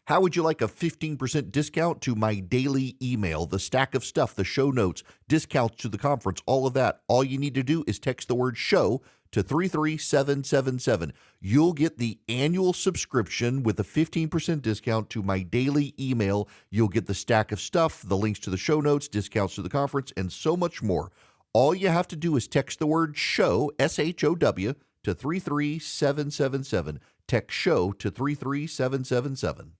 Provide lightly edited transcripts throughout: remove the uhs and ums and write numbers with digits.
How would you like a 15% discount to my daily email, the stack of stuff, the show notes, discounts to the conference, all of that? All you need to do is text the word show to 33777. You'll get the annual subscription with a 15% discount to my daily email. You'll get the stack of stuff, the links to the show notes, discounts to the conference, and so much more. All you have to do is text the word show, SHOW, to 33777. Text show to 33777.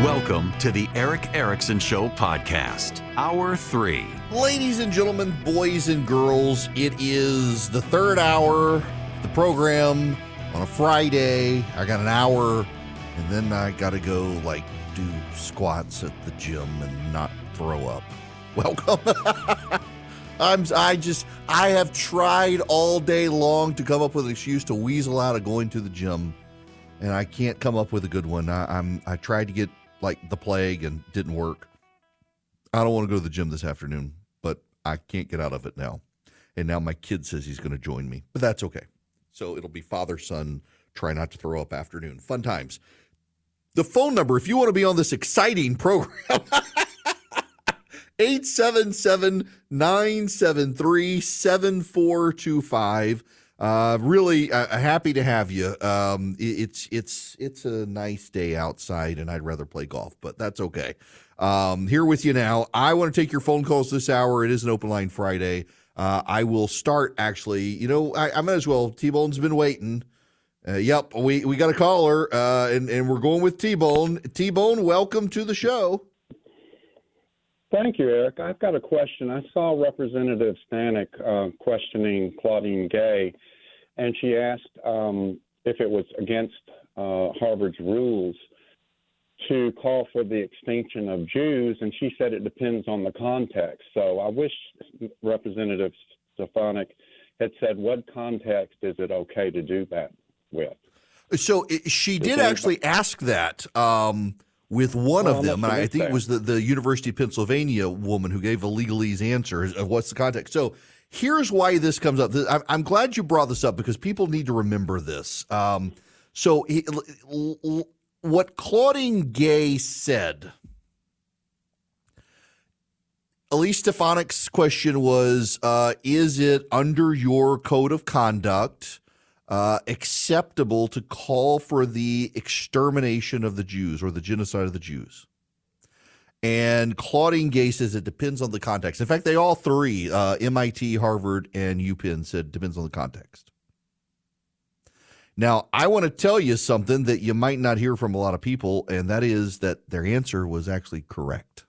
Welcome to the Eric Erickson Show podcast, Hour 3. Ladies and gentlemen, boys and girls, it is the third hour of the program on a Friday. I got an hour, and then I got to go, do squats at the gym and not throw up. Welcome. I have tried all day long to come up with an excuse to weasel out of going to the gym, and I can't come up with a good one. I tried to get the plague and didn't work. I don't want to go to the gym this afternoon, but I can't get out of it now. And now my kid says he's going to join me, but that's okay. So it'll be father-son, try not to throw up afternoon. Fun times. The phone number, if you want to be on this exciting program, 877-973-7425. Really happy to have you. It's a nice day outside, and I'd rather play golf, but that's okay. Here with you now. I want to take your phone calls this hour. It is an open line Friday. I will start, actually. I might as well. T-Bone's been waiting. Yep, we got a caller, and we're going with T-Bone. T-Bone, welcome to the show. Thank you, Eric. I've got a question. I saw Representative Stanek questioning Claudine Gay, and she asked if it was against Harvard's rules to call for the extinction of Jews, and she said it depends on the context. So I wish Representative Stefanik had said, what context is it okay to do that with? So she did actually ask that with one of them, and I think it was the University of Pennsylvania woman who gave a legalese answer of what's the context. So here's why this comes up. I'm glad you brought this up because people need to remember this. What Claudine Gay said, Elise Stefanik's question was, is it under your code of conduct acceptable to call for the extermination of the Jews or the genocide of the Jews? And Claudine Gay says it depends on the context. In fact, they all three, MIT, Harvard, and UPenn, said it depends on the context. Now, I want to tell you something that you might not hear from a lot of people, and that is that their answer was actually correct.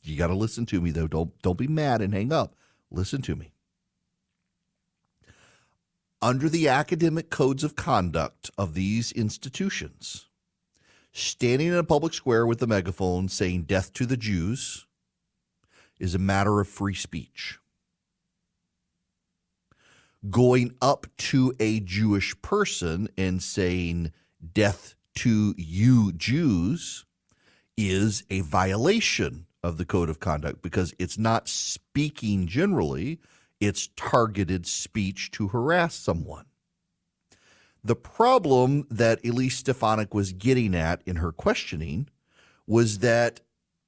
You got to listen to me, though. Don't be mad and hang up. Listen to me. Under the academic codes of conduct of these institutions, standing in a public square with a megaphone saying death to the Jews is a matter of free speech. Going up to a Jewish person and saying death to you Jews is a violation of the code of conduct because it's not speaking generally. It's targeted speech to harass someone. The problem that Elise Stefanik was getting at in her questioning was that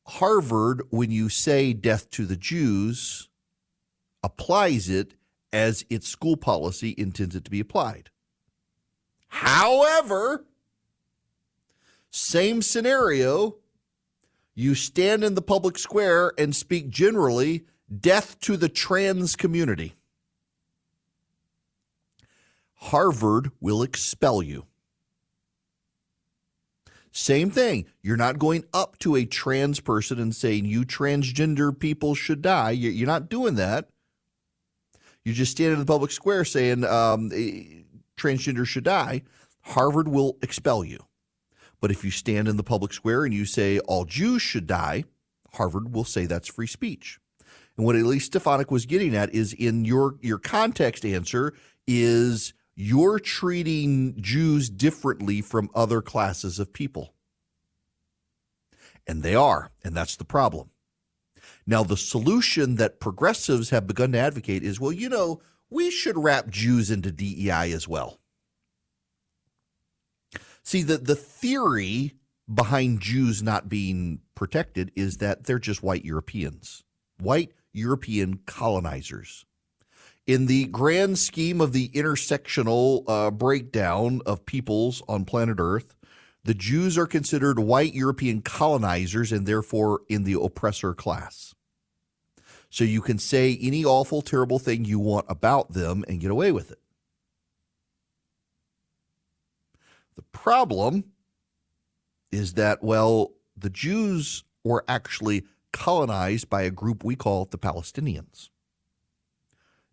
Harvard, when you say death to the Jews, applies it as its school policy intends it to be applied. However, same scenario, you stand in the public square and speak generally, death to the trans community. Harvard will expel you. Same thing. You're not going up to a trans person and saying, you transgender people should die. You're not doing that. You just stand in the public square saying transgender should die. Harvard will expel you. But if you stand in the public square and you say all Jews should die, Harvard will say that's free speech. And what Elise Stefanik was getting at is in your context answer is you're treating Jews differently from other classes of people. And they are, and that's the problem. Now, the solution that progressives have begun to advocate is, well, we should wrap Jews into DEI as well. See, the theory behind Jews not being protected is that they're just white Europeans, white European colonizers. In the grand scheme of the intersectional breakdown of peoples on planet Earth, the Jews are considered white European colonizers and therefore in the oppressor class. So you can say any awful, terrible thing you want about them and get away with it. The problem is that, well, the Jews were actually colonized by a group we call the Palestinians.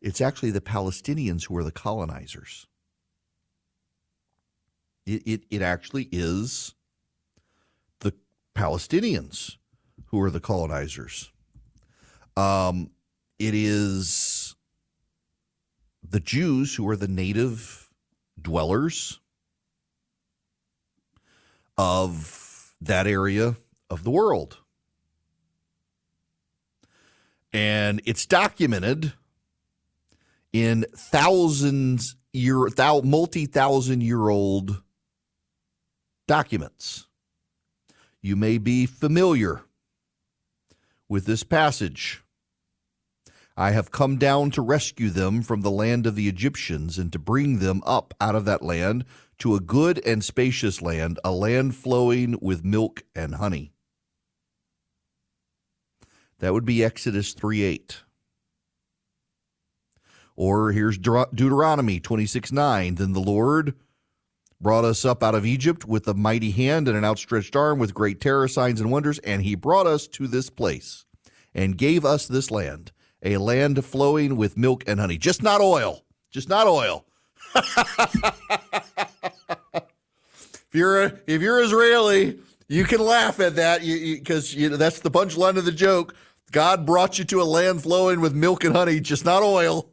It's actually the Palestinians who are the colonizers. It actually is the Palestinians who are the colonizers. It is the Jews who are the native dwellers of that area of the world. And it's documented in multi-thousand-year-old documents. You may be familiar with this passage. I have come down to rescue them from the land of the Egyptians and to bring them up out of that land to a good and spacious land, a land flowing with milk and honey. That would be Exodus 3:8. Or here's Deuteronomy 26:9. Then the Lord brought us up out of Egypt with a mighty hand and an outstretched arm with great terror, signs, and wonders, and he brought us to this place and gave us this land, a land flowing with milk and honey. Just not oil. Just not oil. If you're Israeli, you can laugh at that because that's the punchline of the joke. God brought you to a land flowing with milk and honey, just not oil.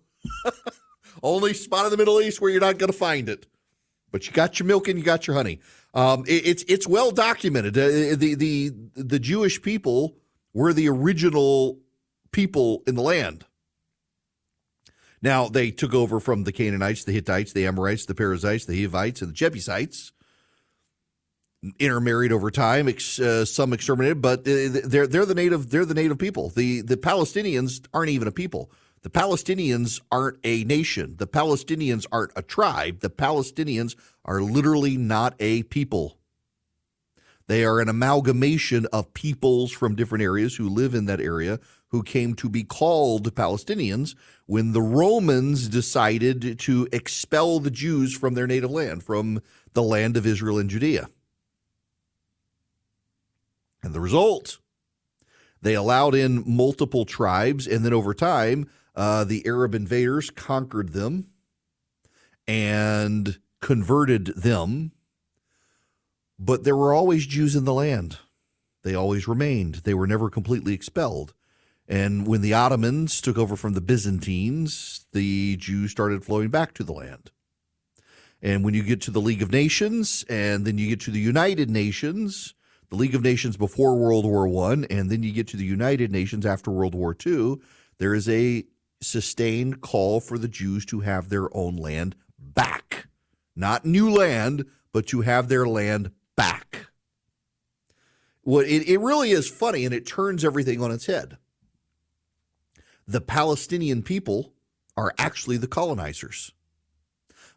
Only spot in the Middle East where you're not going to find it. But you got your milk and you got your honey. It's well documented. The Jewish people were the original people in the land. Now, they took over from the Canaanites, the Hittites, the Amorites, the Perizzites, the Hivites, and the Jebusites. Intermarried over time, some exterminated, but they're the native people. The Palestinians aren't even a people. The Palestinians aren't a nation. The Palestinians aren't a tribe. The Palestinians are literally not a people. They are an amalgamation of peoples from different areas who live in that area who came to be called Palestinians when the Romans decided to expel the Jews from their native land, from the land of Israel and Judea. And the result, they allowed in multiple tribes, and then over time, the Arab invaders conquered them and converted them. But there were always Jews in the land. They always remained. They were never completely expelled. And when the Ottomans took over from the Byzantines, the Jews started flowing back to the land. And when you get to the League of Nations, and then you get to the United Nations, the League of Nations before World War I, and then you get to the United Nations after World War II, there is a sustained call for the Jews to have their own land back. Not new land, but to have their land back. Well, it really is funny, and it turns everything on its head. The Palestinian people are actually the colonizers.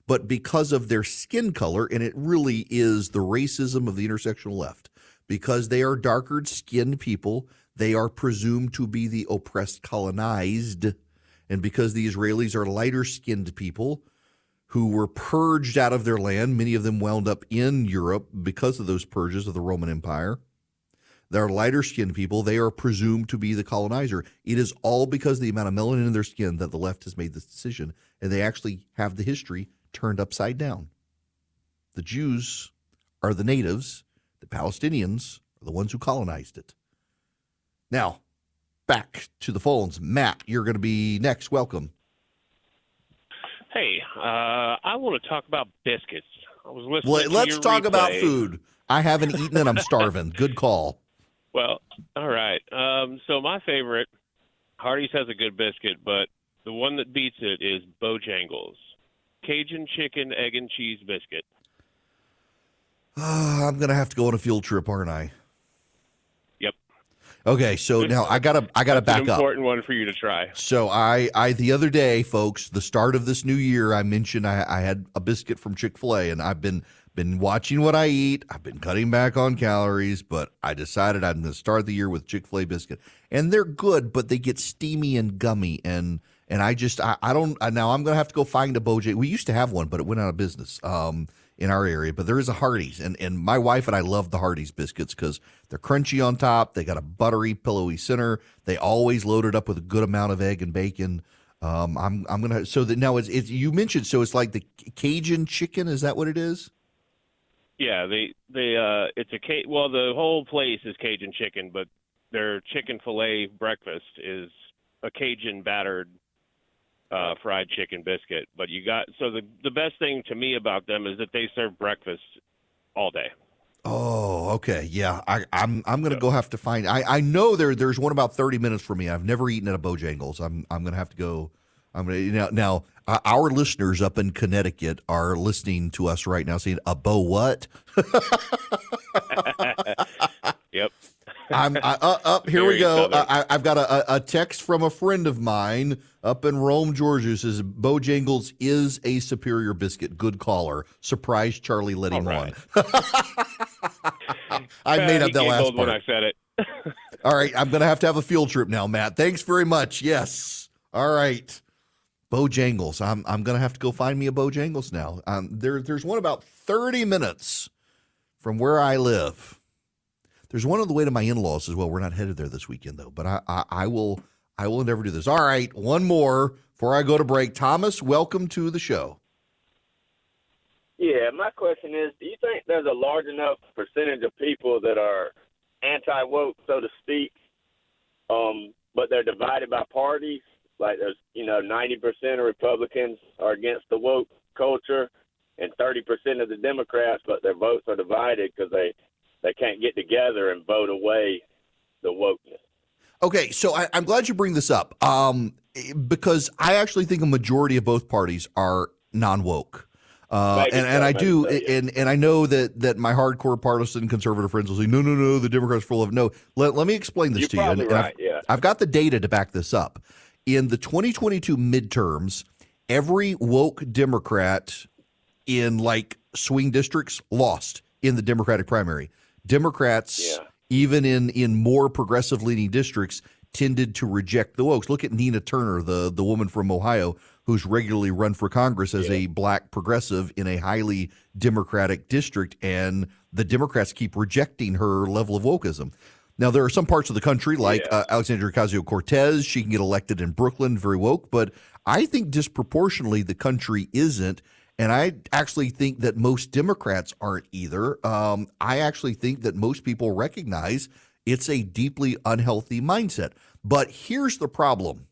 But because of their skin color, and it really is the racism of the intersectional left, because they are darker-skinned people, they are presumed to be the oppressed colonized. And because the Israelis are lighter-skinned people who were purged out of their land, many of them wound up in Europe because of those purges of the Roman Empire. They're lighter-skinned people. They are presumed to be the colonizer. It is all because of the amount of melanin in their skin that the left has made this decision, and they actually have the history turned upside down. The Jews are the natives. The Palestinians are the ones who colonized it. Now, back to the phones. Matt, you're going to be next. Welcome. Hey, I want to talk about biscuits. I was listening to Let's your talk replay. about food. I haven't eaten and I'm starving. Good call. Well, all right. So my favorite, Hardee's has a good biscuit, but the one that beats it is Bojangles. Cajun chicken, egg, and cheese biscuit. I'm gonna have to go on a field trip, aren't I? Yep. Okay, so now I gotta That's back an up. important one for you to try. So I the other day, folks, the start of this new year, I mentioned I had a biscuit from Chick-fil-A, and I've been watching what I eat. I've been cutting back on calories, but I decided I'm going to start the year with Chick-fil-A biscuit, and they're good, but they get steamy and gummy, and I don't now I'm going to have to go find a Bojangles. We used to have one, but it went out of business. In our area, but there is a Hardee's, and my wife and I love the Hardee's biscuits because they're crunchy on top. They got a buttery, pillowy center. They always load it up with a good amount of egg and bacon. I'm gonna so that now it's you mentioned so it's like the Cajun chicken. Is that what it is? Yeah, it's well, the whole place is Cajun chicken, but their chicken filet breakfast is a Cajun battered fried chicken biscuit. But the best thing to me about them is that they serve breakfast all day. Oh, okay, yeah. I'm gonna go have to find. I know there's one about 30 minutes from me. I've never eaten at a Bojangles. I'm gonna have to go. I'm gonna now. Our listeners up in Connecticut are listening to us right now, saying, "A Bo what?" Yep. Here we go. I've got a text from a friend of mine up in Rome, Georgia, who says Bojangles is a superior biscuit. Good caller. Surprise, Charlie let him on. I made up that last part. When I said it. All right, I'm going to have a field trip now, Matt. Thanks very much. Yes. All right. Bojangles. I'm going to have to go find me a Bojangles now. There's one about 30 minutes from where I live. There's one on the way to my in-laws as well. We're not headed there this weekend, though, but I will endeavor to do this. All right, one more before I go to break. Thomas, welcome to the show. Yeah, my question is, do you think there's a large enough percentage of people that are anti-woke, so to speak, but they're divided by parties? Like there's, 90% of Republicans are against the woke culture and 30% of the Democrats, but their votes are divided because they can't get together and vote away the wokeness. Okay, so I'm glad you bring this up because I actually think a majority of both parties are non-woke. And I do, and I know that my hardcore partisan conservative friends will say, no, the Democrats are full of no. Let me explain this to you. Probably And right, yeah. I've got the data to back this up. In the 2022 midterms, every woke Democrat in like swing districts lost in the Democratic primary. Democrats, even in more progressive leaning districts, tended to reject the wokes. Look at Nina Turner, the woman from Ohio, who's regularly run for Congress as a black progressive in a highly Democratic district, and the Democrats keep rejecting her level of wokeism. Now, there are some parts of the country, like Alexandria Ocasio-Cortez, she can get elected in Brooklyn, very woke, but I think disproportionately the country isn't. And I actually think that most Democrats aren't either. I actually think that most people recognize it's a deeply unhealthy mindset. But here's the problem.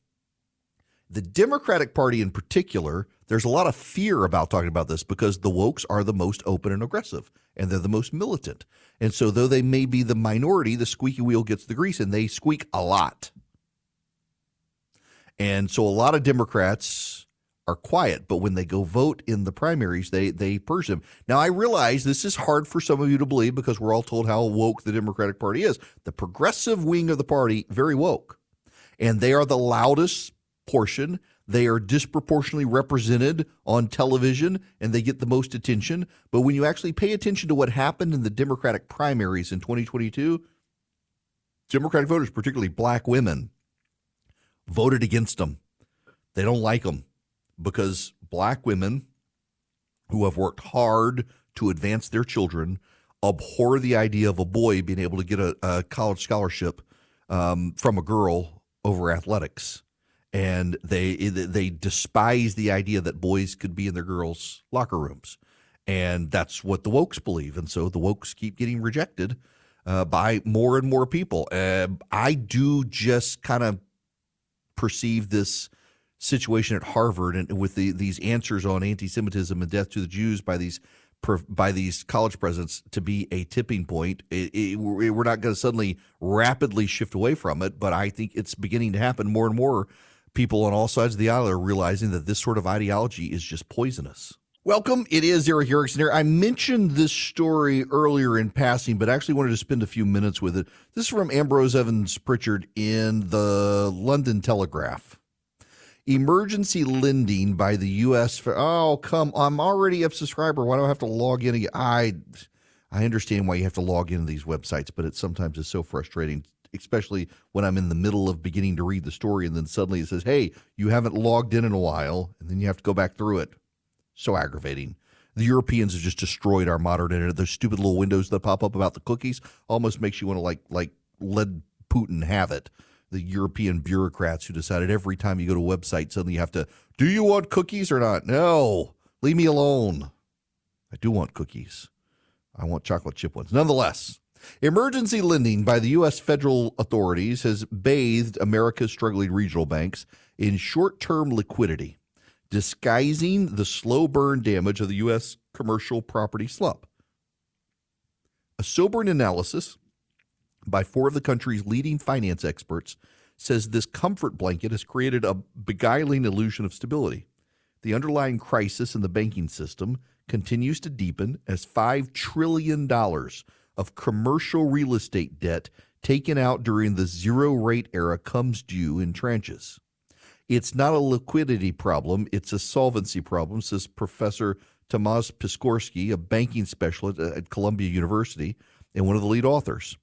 The Democratic Party in particular, there's a lot of fear about talking about this because the wokes are the most open and aggressive, and they're the most militant. And so though they may be the minority, the squeaky wheel gets the grease, and they squeak a lot. And so a lot of Democrats are quiet, but when they go vote in the primaries, they purge them. Now, I realize this is hard for some of you to believe because we're all told how woke the Democratic Party is. The progressive wing of the party, very woke, and they are the loudest portion. They are disproportionately represented on television, and they get the most attention. But when you actually pay attention to what happened in the Democratic primaries in 2022, Democratic voters, particularly black women, voted against them. They don't like them because black women who have worked hard to advance their children abhor the idea of a boy being able to get a college scholarship from a girl over athletics. And they despise the idea that boys could be in their girls' locker rooms. And that's what the wokes believe. And so the wokes keep getting rejected by more and more people. I do just kind of perceive this situation at Harvard and with these answers on anti-Semitism and death to the Jews by these by these college presidents to be a tipping point. We're not going to suddenly rapidly shift away from it, but I think it's beginning to happen. More and more people on all sides of the aisle are realizing that this sort of ideology is just poisonous. Welcome. It is Eric Erickson here. I mentioned this story earlier in passing, but actually wanted to spend a few minutes with it. This is from Ambrose Evans Pritchard in the London Telegraph. Emergency lending by the U.S. Oh, come. I'm already a subscriber. Why do I have to log in again? I understand why you have to log into these websites, but it sometimes is so frustrating, especially when I'm in the middle of beginning to read the story and then suddenly it says, hey, you haven't logged in a while, and then you have to go back through it. So aggravating. The Europeans have just destroyed our modern internet. Those stupid little windows that pop up about the cookies almost makes you want to like let Putin have it. The European bureaucrats who decided every time you go to a website, suddenly you have to, do you want cookies or not? No, leave me alone. I do want cookies. I want chocolate chip ones. Nonetheless, emergency lending by the U.S. federal authorities has bathed America's struggling regional banks in short-term liquidity, disguising the slow burn damage of the U.S. commercial property slump. A sobering analysis by four of the country's leading finance experts says this comfort blanket has created a beguiling illusion of stability. The underlying crisis in the banking system continues to deepen as $5 trillion of commercial real estate debt taken out during the zero-rate era comes due in tranches. It's not a liquidity problem, it's a solvency problem, says Professor Tomasz Piskorsky, a banking specialist at Columbia University and one of the lead authors.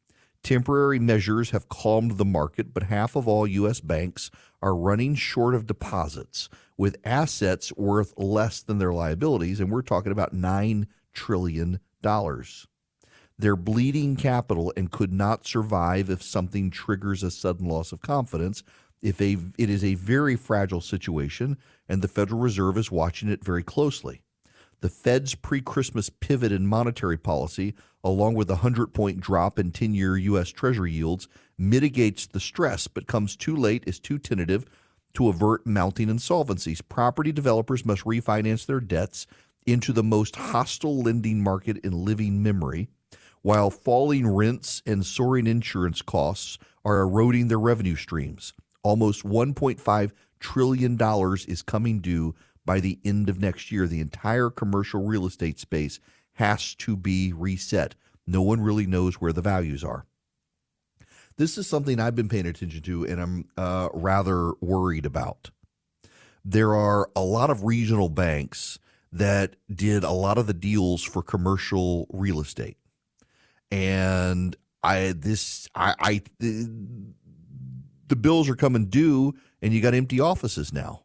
Temporary measures have calmed the market, but half of all U.S. banks are running short of deposits with assets worth less than their liabilities, and we're talking about $9 trillion. They're bleeding capital and could not survive if something triggers a sudden loss of confidence. It is a very fragile situation, and the Federal Reserve is watching it very closely. The Fed's pre-Christmas pivot in monetary policy, along with a 100-point drop in 10-year U.S. Treasury yields, mitigates the stress, but comes too late, is too tentative to avert mounting insolvencies. Property developers must refinance their debts into the most hostile lending market in living memory, while falling rents and soaring insurance costs are eroding their revenue streams. Almost $1.5 trillion is coming due by the end of next year. The entire commercial real estate space has to be reset. No one really knows where the values are. This is something I've been paying attention to, and I'm rather worried about. There are a lot of regional banks that did a lot of the deals for commercial real estate. And the bills are coming due, and you got empty offices now.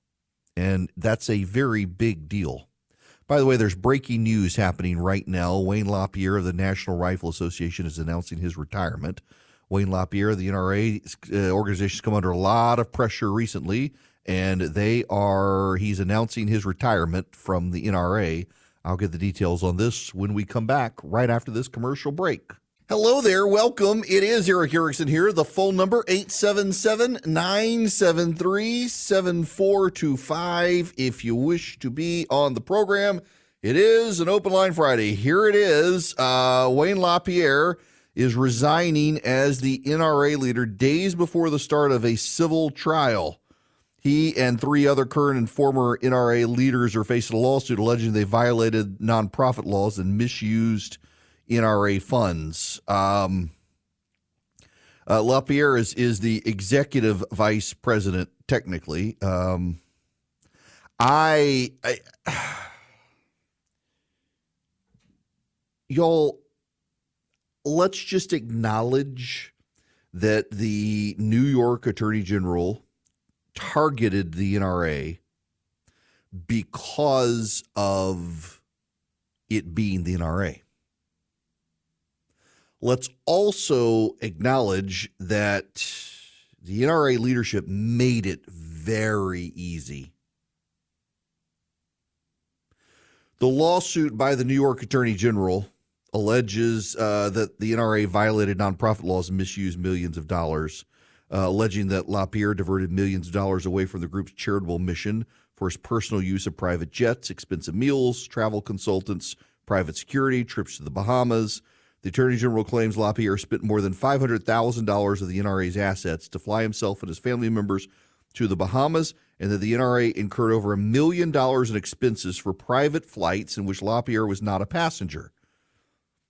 And that's a very big deal. By the way, there's breaking news happening right now. Wayne LaPierre of the National Rifle Association is announcing his retirement. Wayne LaPierre of the NRA organization has come under a lot of pressure recently, and he's announcing his retirement from the NRA. I'll get the details on this when we come back right after this commercial break. Hello there. Welcome. It is Eric Erickson here. The phone number, 877-973-7425. If you wish to be on the program, it is an open line Friday. Here it is. Wayne LaPierre is resigning as the NRA leader days before the start of a civil trial. He and three other current and former NRA leaders are facing a lawsuit alleging they violated nonprofit laws and misused NRA funds. LaPierre is the executive vice president, technically. Y'all, let's just acknowledge that the New York Attorney General targeted the NRA because of it being the NRA. Let's also acknowledge that the NRA leadership made it very easy. The lawsuit by the New York Attorney General alleges that the NRA violated nonprofit laws and misused millions of dollars, alleging that LaPierre diverted millions of dollars away from the group's charitable mission for his personal use of private jets, expensive meals, travel consultants, private security, trips to the Bahamas. The Attorney General claims LaPierre spent more than $500,000 of the NRA's assets to fly himself and his family members to the Bahamas, and that the NRA incurred over $1 million in expenses for private flights in which LaPierre was not a passenger.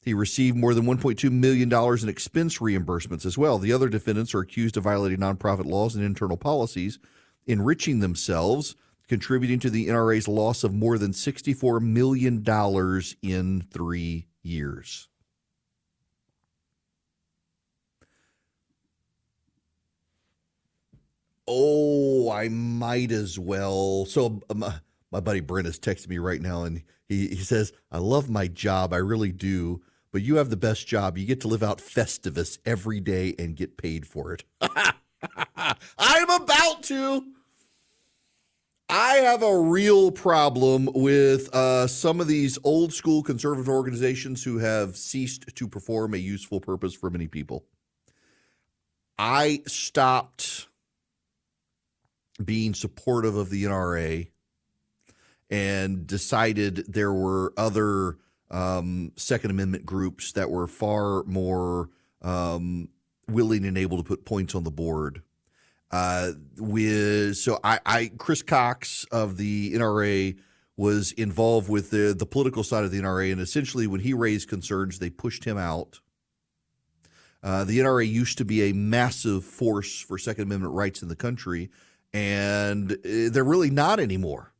He received more than $1.2 million in expense reimbursements as well. The other defendants are accused of violating nonprofit laws and internal policies, enriching themselves, contributing to the NRA's loss of more than $64 million in 3 years. Oh, I might as well. So my buddy Brent is texting me right now, and he says, I love my job. I really do. But you have the best job. You get to live out Festivus every day and get paid for it. I'm about to. I have a real problem with some of these old school conservative organizations who have ceased to perform a useful purpose for many people. I stopped being supportive of the NRA and decided there were other Second Amendment groups that were far more willing and able to put points on the board. Chris Cox of the NRA was involved with the political side of the NRA, and essentially when he raised concerns, they pushed him out. The NRA used to be a massive force for Second Amendment rights in the country, and they're really not anymore.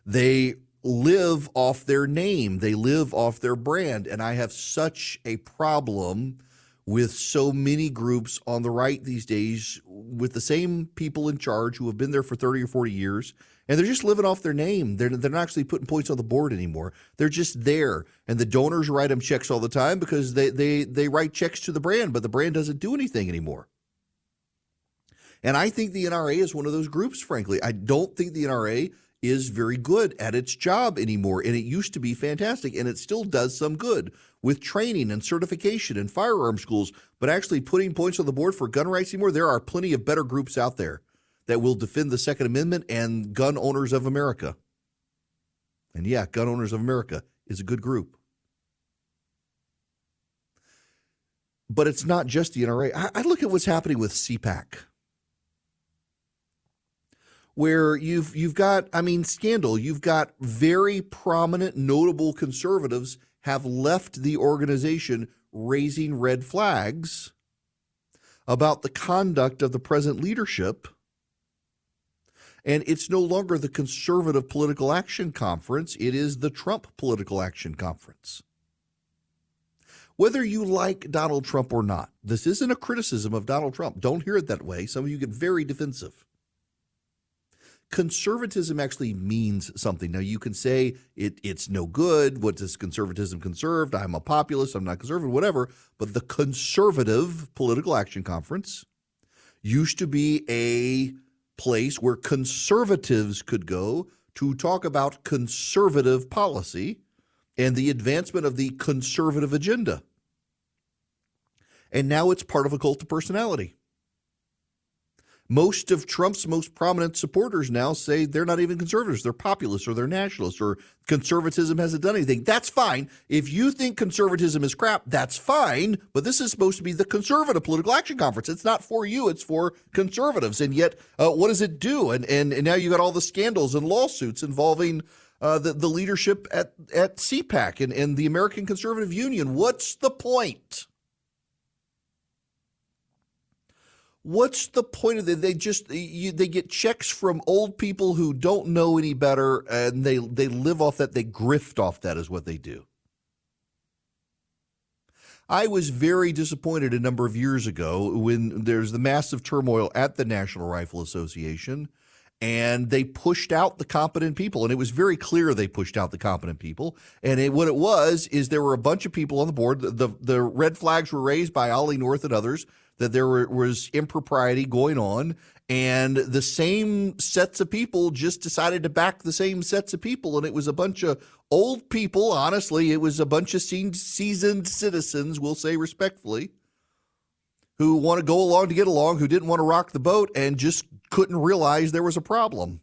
They live off their name. They live off their brand. And I have such a problem with so many groups on the right these days with the same people in charge who have been there for 30 or 40 years, and they're just living off their name. They're not actually putting points on the board anymore. They're just there. And the donors write them checks all the time because they write checks to the brand, but the brand doesn't do anything anymore. And I think the NRA is one of those groups, frankly. I don't think the NRA is very good at its job anymore, and it used to be fantastic, and it still does some good with training and certification and firearm schools, but actually putting points on the board for gun rights anymore, there are plenty of better groups out there that will defend the Second Amendment and gun owners of America. And yeah, Gun Owners of America is a good group. But it's not just the NRA. I look at what's happening with CPAC, where you've got, scandal. You've got very prominent, notable conservatives have left the organization raising red flags about the conduct of the present leadership. And it's no longer the Conservative Political Action Conference. It is the Trump Political Action Conference. Whether you like Donald Trump or not, this isn't a criticism of Donald Trump. Don't hear it that way. Some of you get very defensive. Conservatism actually means something. Now, you can say it's no good. What does conservatism conserve? I'm a populist. I'm not conservative, whatever. But the Conservative Political Action Conference used to be a place where conservatives could go to talk about conservative policy and the advancement of the conservative agenda. And now it's part of a cult of personality. Most of Trump's most prominent supporters now say they're not even conservatives. They're populists or they're nationalists or conservatism hasn't done anything. That's fine. If you think conservatism is crap, that's fine. But this is supposed to be the Conservative Political Action Conference. It's not for you. It's for conservatives. And yet, what does it do? And now you got all the scandals and lawsuits involving the leadership at CPAC and the American Conservative Union. What's the point? What's the point of it? They get checks from old people who don't know any better, and they live off that. They grift off that is what they do. I was very disappointed a number of years ago when there's the massive turmoil at the National Rifle Association, and they pushed out the competent people. And it was very clear they pushed out the competent people. And what it was is there were a bunch of people on the board. The red flags were raised by Ollie North and others that there was impropriety going on, and the same sets of people just decided to back the same sets of people, and it was a bunch of old people. Honestly, it was a bunch of seasoned citizens, we'll say respectfully, who want to go along to get along, who didn't want to rock the boat and just couldn't realize there was a problem.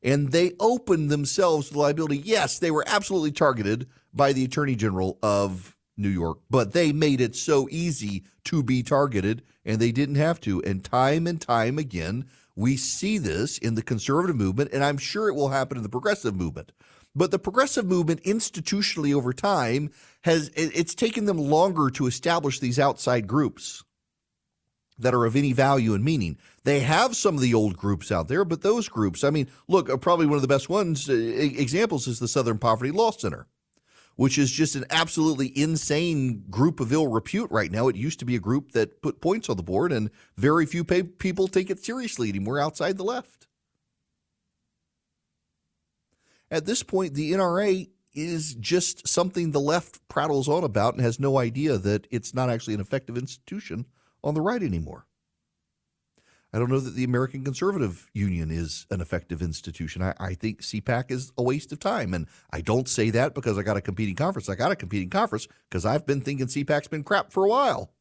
And they opened themselves to liability. Yes, they were absolutely targeted by the Attorney General of New York, but they made it so easy to be targeted, and they didn't have to. And time again, we see this in the conservative movement, and I'm sure it will happen in the progressive movement. But the progressive movement institutionally over time it's taken them longer to establish these outside groups that are of any value and meaning. They have some of the old groups out there, but those groups, I mean, look, probably one of the best examples is the Southern Poverty Law Center, which is just an absolutely insane group of ill repute right now. It used to be a group that put points on the board, and very few people take it seriously anymore outside the left. At this point, the NRA is just something the left prattles on about and has no idea that it's not actually an effective institution on the right anymore. I don't know that the American Conservative Union is an effective institution. I think CPAC is a waste of time. And I don't say that because I got a competing conference. I got a competing conference because I've been thinking CPAC's been crap for a while.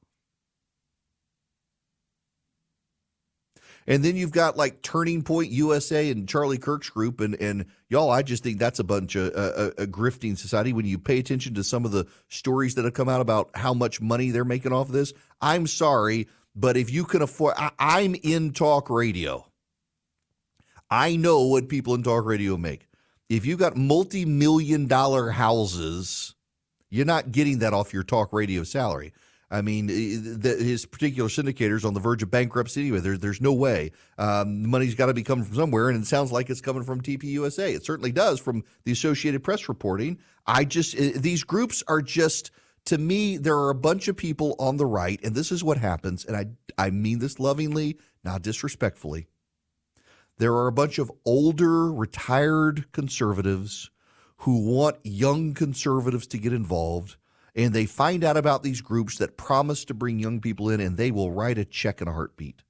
And then you've got like Turning Point USA and Charlie Kirk's group. And y'all, I just think that's a bunch of a grifting society. When you pay attention to some of the stories that have come out about how much money they're making off of this, I'm sorry, but if you can afford, I'm in talk radio. I know what people in talk radio make. If you've got multi-million-dollar houses, you're not getting that off your talk radio salary. I mean, his particular syndicator's on the verge of bankruptcy anyway. There's no way. Money's got to be coming from somewhere, and it sounds like it's coming from TPUSA. It certainly does from the Associated Press reporting. These groups are just, to me, there are a bunch of people on the right, and this is what happens, and I mean this lovingly, not disrespectfully. There are a bunch of older, retired conservatives who want young conservatives to get involved, and they find out about these groups that promise to bring young people in, and they will write a check in a heartbeat.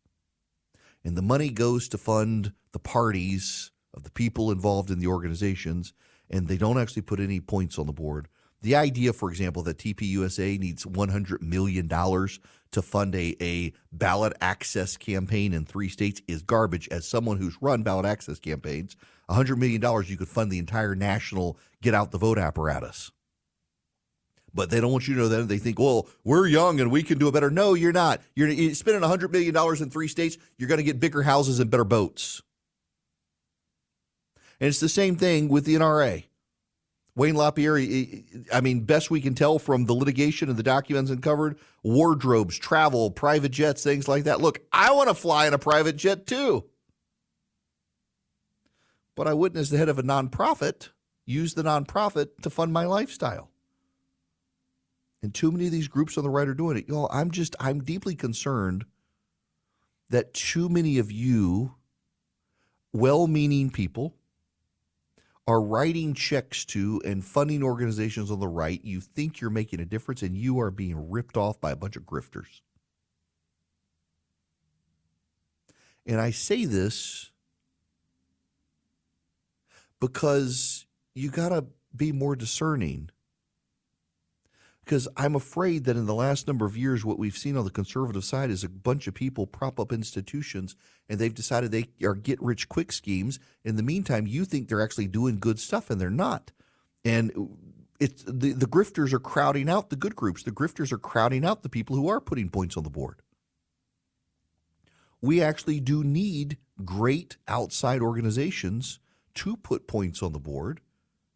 And the money goes to fund the parties of the people involved in the organizations, and they don't actually put any points on the board. The idea, for example, that TPUSA needs $100 million to fund a ballot access campaign in 3 states is garbage. As someone who's run ballot access campaigns, $100 million, you could fund the entire national get-out-the-vote apparatus. But they don't want you to know that. They think, well, we're young and we can do it better. No, you're not. You're spending $100 million in 3 states. You're going to get bigger houses and better boats. And it's the same thing with the NRA. Wayne LaPierre, I mean, best we can tell from the litigation and the documents uncovered, wardrobes, travel, private jets, things like that. Look, I want to fly in a private jet too. But I wouldn't, as the head of a nonprofit, use the nonprofit to fund my lifestyle. And too many of these groups on the right are doing it. Y'all, I'm deeply concerned that too many of you well-meaning people are writing checks to and funding organizations on the right. You think you're making a difference, and you are being ripped off by a bunch of grifters. And I say this because you got to be more discerning. Because I'm afraid that in the last number of years, what we've seen on the conservative side is a bunch of people prop up institutions, and they've decided they are get-rich-quick schemes. In the meantime, you think they're actually doing good stuff, and they're not. And it's the grifters are crowding out the good groups. The grifters are crowding out the people who are putting points on the board. We actually do need great outside organizations to put points on the board,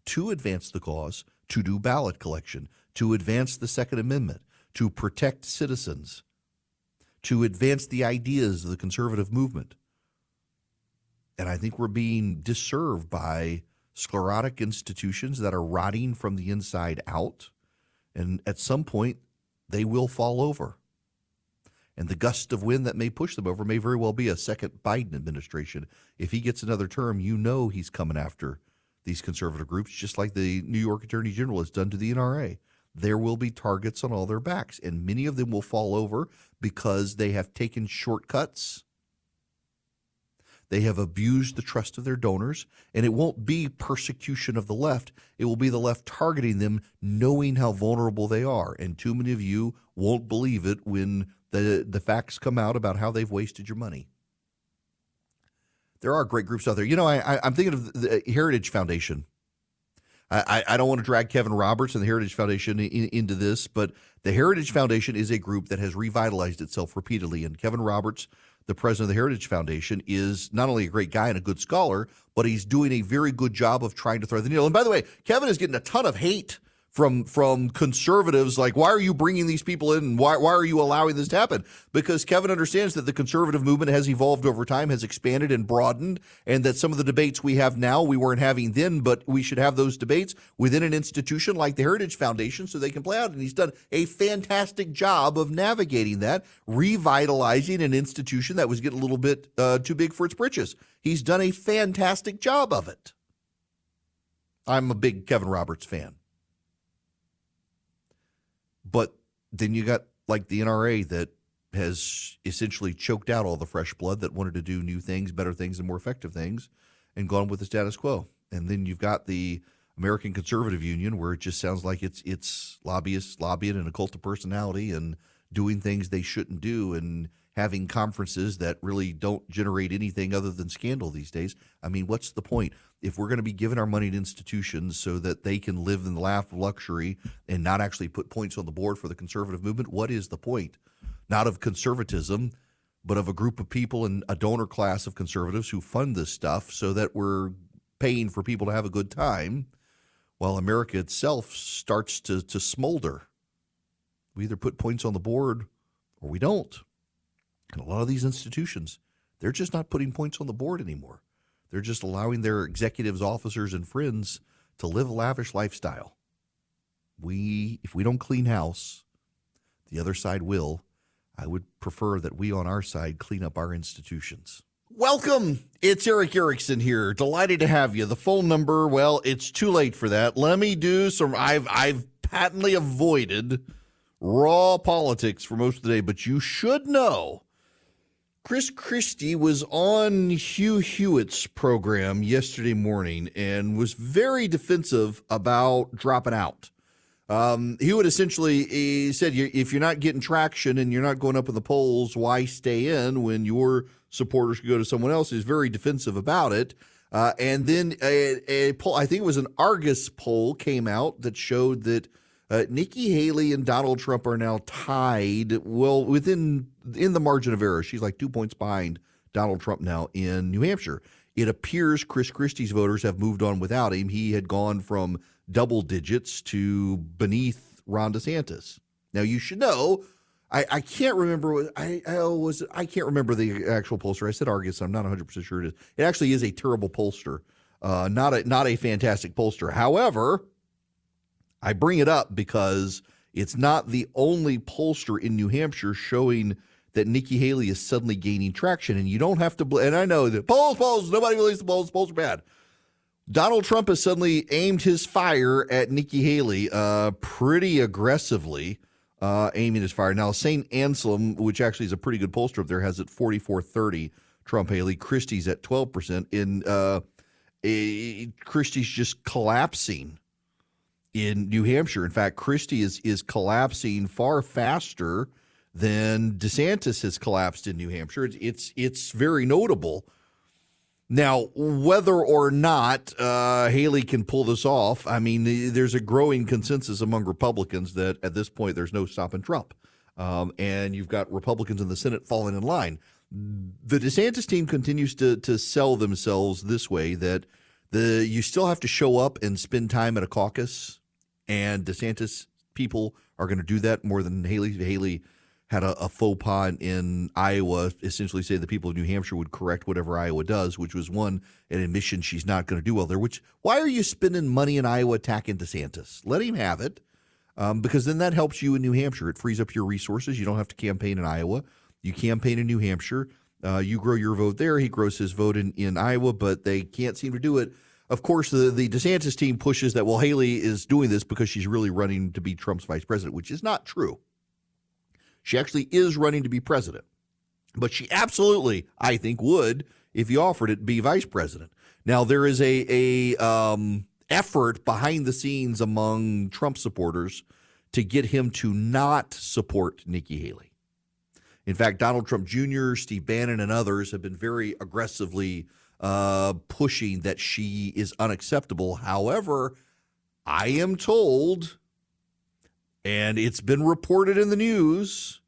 to advance the cause, to do ballot collection, to advance the Second Amendment, to protect citizens, to advance the ideas of the conservative movement. And I think we're being disserved by sclerotic institutions that are rotting from the inside out. And at some point, they will fall over. And the gust of wind that may push them over may very well be a second Biden administration. If he gets another term, you know he's coming after these conservative groups, just like the New York Attorney General has done to the NRA. There will be targets on all their backs, and many of them will fall over because they have taken shortcuts. They have abused the trust of their donors, and it won't be persecution of the left. It will be the left targeting them, knowing how vulnerable they are. And too many of you won't believe it when the facts come out about how they've wasted your money. There are great groups out there. I'm thinking of the Heritage Foundation. I don't want to drag Kevin Roberts and the Heritage Foundation into this, but the Heritage Foundation is a group that has revitalized itself repeatedly. And Kevin Roberts, the president of the Heritage Foundation, is not only a great guy and a good scholar, but he's doing a very good job of trying to thread the needle. And by the way, Kevin is getting a ton of hate from conservatives, like, why are you bringing these people in? And why are you allowing this to happen? Because Kevin understands that the conservative movement has evolved over time, has expanded and broadened, and that some of the debates we have now we weren't having then, but we should have those debates within an institution like the Heritage Foundation so they can play out. And he's done a fantastic job of navigating that, revitalizing an institution that was getting a little bit too big for its britches. He's done a fantastic job of it. I'm a big Kevin Roberts fan. But then you got like the NRA that has essentially choked out all the fresh blood that wanted to do new things, better things, and more effective things, and gone with the status quo. And then you've got the American Conservative Union, where it just sounds like it's lobbyists lobbying and a cult of personality and doing things they shouldn't do and having conferences that really don't generate anything other than scandal these days. I mean, what's the point? If we're going to be giving our money to institutions so that they can live in the lap of luxury and not actually put points on the board for the conservative movement, what is the point? Not of conservatism, but of a group of people and a donor class of conservatives who fund this stuff so that we're paying for people to have a good time while America itself starts to smolder. We either put points on the board or we don't. And a lot of these institutions, they're just not putting points on the board anymore. They're just allowing their executives, officers, and friends to live a lavish lifestyle. If we don't clean house, the other side will. I would prefer that we on our side clean up our institutions. Welcome. It's Eric Erickson here. Delighted to have you. The phone number, well, it's too late for that. Let me do some, I've patently avoided raw politics for most of the day, but you should know Chris Christie was on Hugh Hewitt's program yesterday morning and was very defensive about dropping out. Hewitt essentially said, if you're not getting traction and you're not going up in the polls, why stay in when your supporters could go to someone else? He's very defensive about it. And then a poll, I think it was an Argus poll, came out that showed that Nikki Haley and Donald Trump are now tied, well, in the margin of error. She's like 2 points behind Donald Trump now in New Hampshire. It appears Chris Christie's voters have moved on without him. He had gone from double digits to beneath Ron DeSantis. Now, you should know, I can't remember. I can't remember the actual pollster. I said Argus. I'm not 100% sure it is. It actually is a terrible pollster, not a fantastic pollster. However, I bring it up because it's not the only pollster in New Hampshire showing that Nikki Haley is suddenly gaining traction. And you don't have to, and I know that polls, nobody believes the polls are bad. Donald Trump has suddenly aimed his fire at Nikki Haley pretty aggressively, aiming his fire. Now, St. Anselm, which actually is a pretty good pollster up there, has it 44-30 Trump Haley. Christie's at 12%. Christie's just collapsing in New Hampshire. In fact, Christie is collapsing far faster than DeSantis has collapsed in New Hampshire. It's very notable. Now, whether or not Haley can pull this off, I mean, there's a growing consensus among Republicans that at this point there's no stopping Trump. And you've got Republicans in the Senate falling in line. The DeSantis team continues to sell themselves this way, that you still have to show up and spend time at a caucus, and DeSantis people are going to do that more than Haley. Haley had a faux pas in Iowa, essentially say the people of New Hampshire would correct whatever Iowa does, which was an admission she's not going to do well there. Why are you spending money in Iowa attacking DeSantis? Let him have it, because then that helps you in New Hampshire. It frees up your resources. You don't have to campaign in Iowa. You campaign in New Hampshire. You grow your vote there. He grows his vote in Iowa, but they can't seem to do it. Of course, the DeSantis team pushes that, well, Haley is doing this because she's really running to be Trump's vice president, which is not true. She actually is running to be president, but she absolutely, I think, would, if you offered it, be vice president. Now, there is a effort behind the scenes among Trump supporters to get him to not support Nikki Haley. In fact, Donald Trump Jr., Steve Bannon, and others have been very aggressively pushing that she is unacceptable. However, I am told, and it's been reported in the news,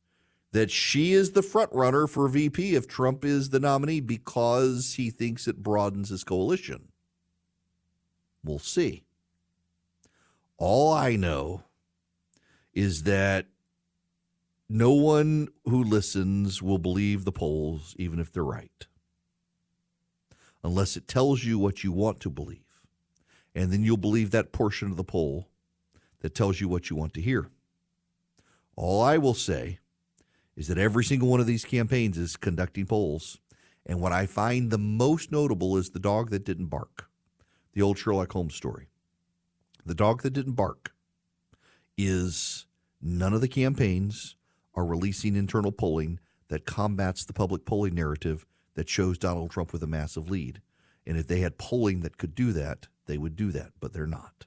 that she is the front runner for VP if Trump is the nominee because he thinks it broadens his coalition. We'll see. All I know is that no one who listens will believe the polls, even if they're right, unless it tells you what you want to believe. And then you'll believe that portion of the poll that tells you what you want to hear. All I will say is that every single one of these campaigns is conducting polls. And what I find the most notable is the dog that didn't bark, the old Sherlock Holmes story. The dog that didn't bark is none of the campaigns are releasing internal polling that combats the public polling narrative that shows Donald Trump with a massive lead. And if they had polling that could do that, they would do that, but they're not.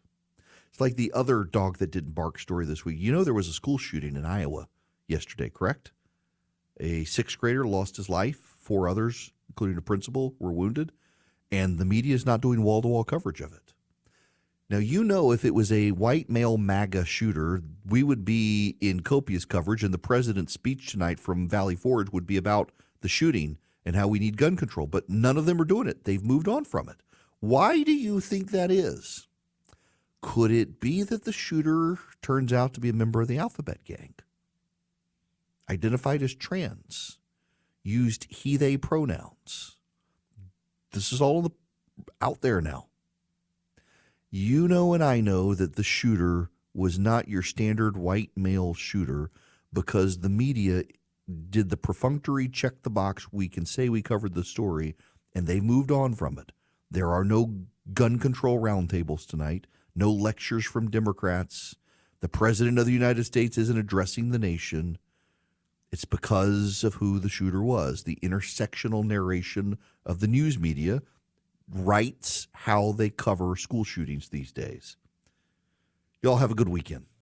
It's like the other dog that didn't bark story this week. You know, there was a school shooting in Iowa yesterday, correct? A sixth grader lost his life. 4 others, including a principal, were wounded. And the media is not doing wall-to-wall coverage of it. Now, you know, if it was a white male MAGA shooter, we would be in copious coverage, and the president's speech tonight from Valley Forge would be about the shooting and how we need gun control. But none of them are doing it. They've moved on from it. Why do you think that is? Could it be that the shooter turns out to be a member of the Alphabet Gang? Identified as trans, used he, they pronouns. This is all out there now. You know and I know that the shooter was not your standard white male shooter because the media did the perfunctory check the box, we can say we covered the story, and they moved on from it. There are no gun control roundtables tonight, no lectures from Democrats. The president of the United States isn't addressing the nation. It's because of who the shooter was. The intersectional narration of the news media writes how they cover school shootings these days. Y'all have a good weekend.